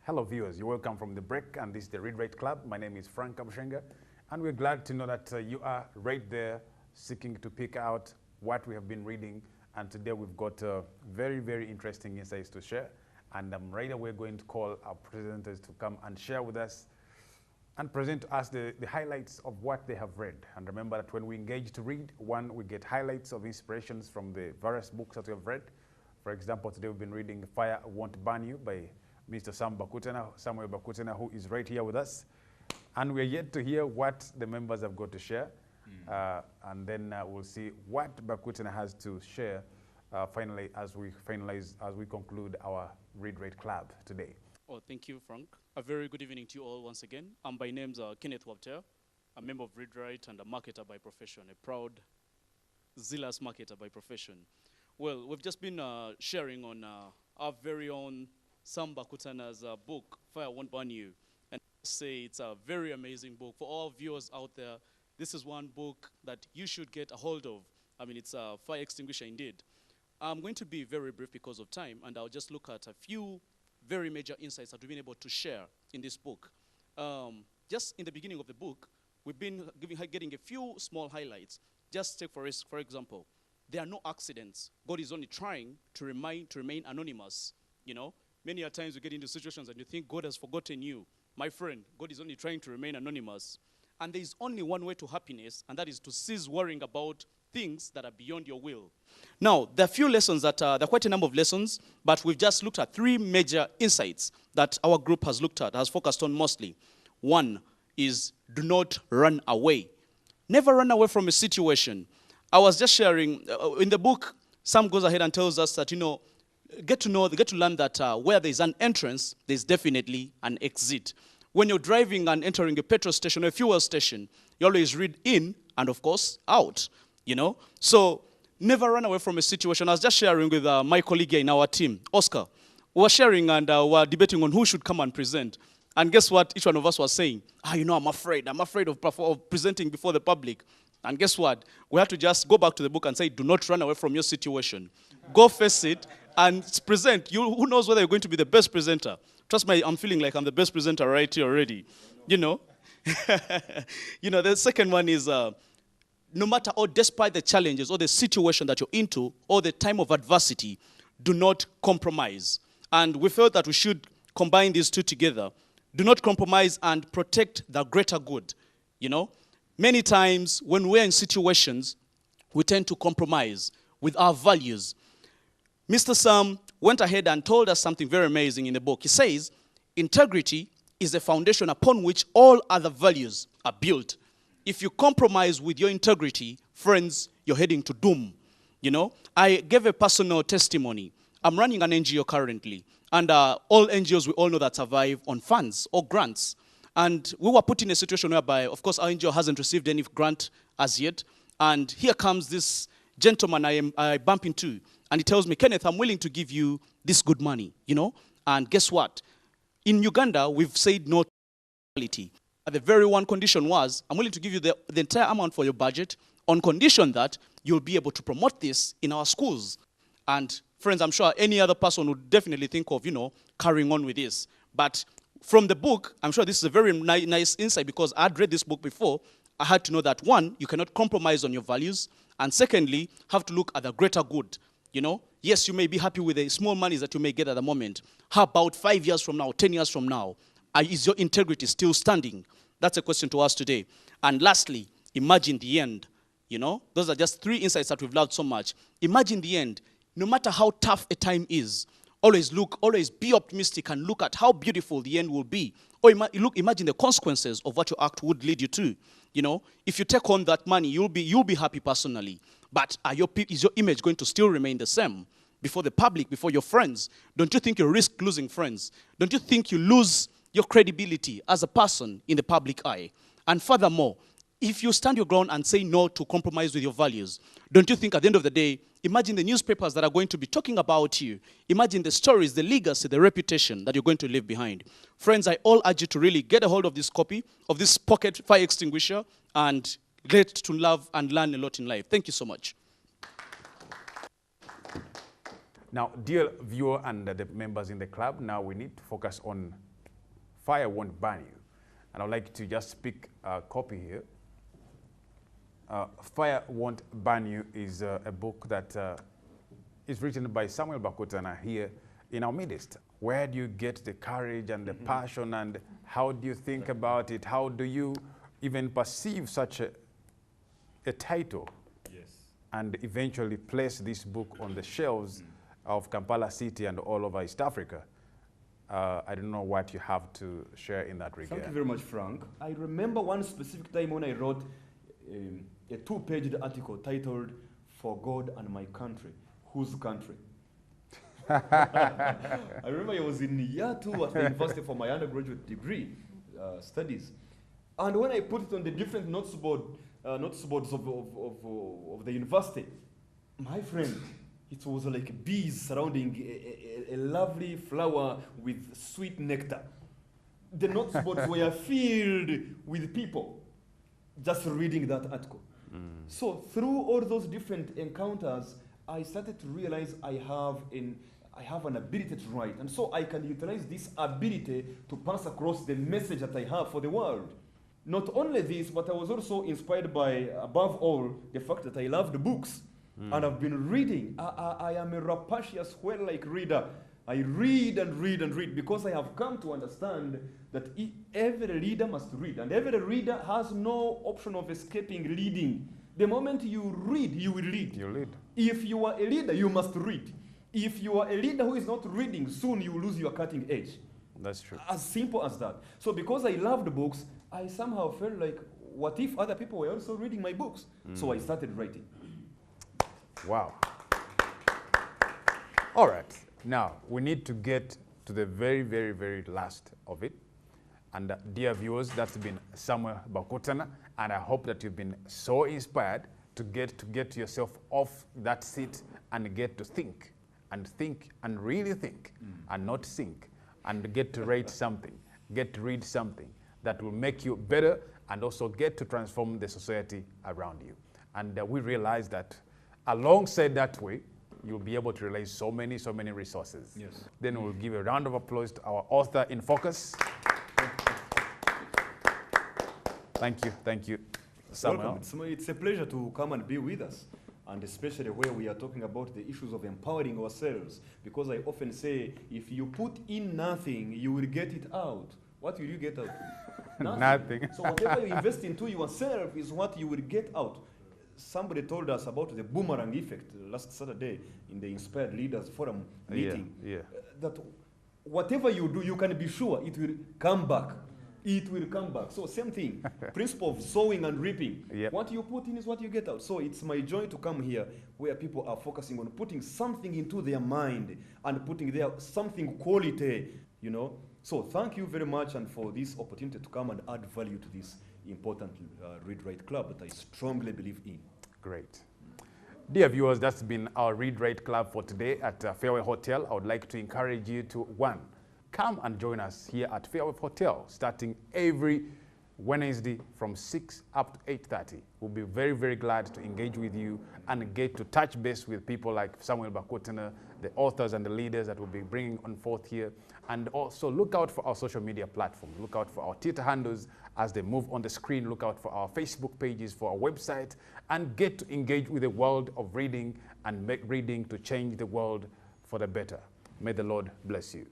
Hello viewers, you're welcome from the break, and this is the Read-Write Club. My name is Frank Kabushenga, and we're glad to know that you are right there seeking to pick out what we have been reading. And today we've got very, very interesting insights to share. And right away going to call our presenters to come and share with us and present to us the highlights of what they have read. And remember that when we engage to read, one, we get highlights of inspirations from the various books that we have read. For example, today we've been reading Fire Won't Burn You by Mr. Samuel Bakutena, who is right here with us. And we're yet to hear what the members have got to share. And then we'll see what Bakutena has to share finally as we conclude our Read-Write Club today. Oh, thank you, Frank. A very good evening to you all once again. My name's Kenneth Wabter, a member of Read-Write and a marketer by profession, a proud, zealous marketer by profession. Well, we've just been sharing on our very own Sam Bakutena's book, Fire Won't Burn You. And I say it's a very amazing book. For all viewers out there, this is one book that you should get a hold of. I mean, it's a fire extinguisher indeed. I'm going to be very brief because of time, and I'll just look at a few very major insights that we've been able to share in this book. Just in the beginning of the book, we've been getting a few small highlights. Just take for example, there are no accidents. God is only trying to remain anonymous. You know, many a times we get into situations and you think God has forgotten you. My friend, God is only trying to remain anonymous. And there is only one way to happiness, and that is to cease worrying about things that are beyond your will. Now, there are a few lessons there are quite a number of lessons, but we've just looked at three major insights that our group has looked at, has focused on mostly. One is do not run away. Never run away from a situation. I was just sharing, in the book, Sam goes ahead and tells us that, get to learn that where there's an entrance, there's definitely an exit. When you're driving and entering a petrol station or a fuel station, you always read in and, of course, out, So never run away from a situation. I was just sharing with my colleague here in our team, Oscar. We were sharing and we were debating on who should come and present. And guess what each one of us was saying? I'm afraid of presenting before the public. And guess what? We had to just go back to the book and say, do not run away from your situation. Go face it and present. Who knows whether you're going to be the best presenter? Trust me, I'm feeling like I'm the best presenter right here already. The second one is, no matter or despite the challenges or the situation that you're into or the time of adversity, do not compromise. And we felt that we should combine these two together. Do not compromise and protect the greater good. Many times when we're in situations, we tend to compromise with our values. Mr. Sam went ahead and told us something very amazing in the book. He says, integrity is the foundation upon which all other values are built. If you compromise with your integrity, friends, you're heading to doom. I gave a personal testimony. I'm running an NGO currently, and all NGOs we all know that survive on funds or grants. And we were put in a situation whereby, of course, our NGO hasn't received any grant as yet. And here comes this gentleman I bump into, and he tells me, Kenneth, I'm willing to give you this good money, And guess what? In Uganda, we've said no to quality. The very one condition was, I'm willing to give you the entire amount for your budget on condition that you'll be able to promote this in our schools. And friends, I'm sure any other person would definitely think of, carrying on with this. But from the book, I'm sure this is a very nice insight because I'd read this book before. I had to know that, one, you cannot compromise on your values. And secondly, have to look at the greater good. Yes, you may be happy with the small monies that you may get at the moment. How about 5 years from now, 10 years from now? Is your integrity still standing? That's a question to ask today. And lastly, imagine the end. Those are just three insights that we've learned so much. Imagine the end. No matter how tough a time is, always be optimistic and look at how beautiful the end will be. Or imagine the consequences of what your act would lead you to. If you take on that money, you'll be happy personally. But is your image going to still remain the same before the public, before your friends? Don't you think you risk losing friends? Don't you think you lose your credibility as a person in the public eye? And furthermore, if you stand your ground and say no to compromise with your values, don't you think at the end of the day, imagine the newspapers that are going to be talking about you. Imagine the stories, the legacy, the reputation that you're going to leave behind. Friends, I all urge you to really get a hold of this copy of this pocket fire extinguisher and get to love and learn a lot in life. Thank you so much. Now, dear viewer and the members in the club, now we need to focus on Fire Won't Burn You. And I'd like to just pick a copy here. Fire Won't Burn You is a book that is written by Samuel Bakutana here in our midst. Where do you get the courage and the passion, and how do you think about it? How do you even perceive such a title? Yes. And eventually place this book on the shelves of Kampala City and all over East Africa? I don't know what you have to share in that regard. Thank you very much, Frank. I remember one specific time when I wrote a two-page article titled, "For God and My Country." Whose country? I remember I was in year 2 at the university for my undergraduate degree studies. And when I put it on the different notes boards of the university, my friend, it was like bees surrounding a lovely flower with sweet nectar. The notes boards were filled with people just reading that article. So through all those different encounters, I started to realize I have an ability to write. And so I can utilize this ability to pass across the message that I have for the world. Not only this, but I was also inspired by, above all, the fact that I love the books. And I've been reading. I am a rapacious, whale-like reader. I read and read and read because I have come to understand that every reader must read. And every reader has no option of escaping reading. The moment you read, you will read. You read. If you are a leader, you must read. If you are a leader who is not reading, soon you will lose your cutting edge. That's true. As simple as that. So because I loved books, I somehow felt like, what if other people were also reading my books? So I started writing. Wow. All right. Now, we need to get to the very, very, very last of it. And dear viewers, that's been Samuel Bakutana. And I hope that you've been so inspired to get yourself off that seat and get to think and really think and not think, and get to write something, get to read something that will make you better and also get to transform the society around you. And we realize that alongside that way, you'll be able to realize so many resources. Yes. Then we'll give a round of applause to our author in focus. Thank you, Samuel. Welcome. It's a pleasure to come and be with us, and especially where we are talking about the issues of empowering ourselves, because I often say, if you put in nothing, you will get it out. What will you get out? Nothing. So whatever you invest into yourself is what you will get out. Somebody told us about the boomerang effect last Saturday in the Inspired Leaders Forum meeting. That whatever you do, you can be sure it will come back. It will come back. So same thing, principle of sowing and reaping. Yep. What you put in is what you get out. So it's my joy to come here where people are focusing on putting something into their mind and putting there something quality, you know. So thank you very much, and for this opportunity to come and add value to this important Read-Write Club that I strongly believe in. Great. Dear viewers, that's been our Read-Write Club for today at Fairway Hotel. I would like to encourage you to, one, come and join us here at Fairway Hotel starting every Wednesday from 6 up to 8:30. We'll be very, very glad to engage with you and get to touch base with people like Samuel Bakutana, the authors and the leaders that will be bringing on forth here. And also look out for our social media platforms. Look out for our Twitter handles as they move on the screen. Look out for our Facebook pages, for our website, and get to engage with the world of reading and make reading to change the world for the better. May the Lord bless you.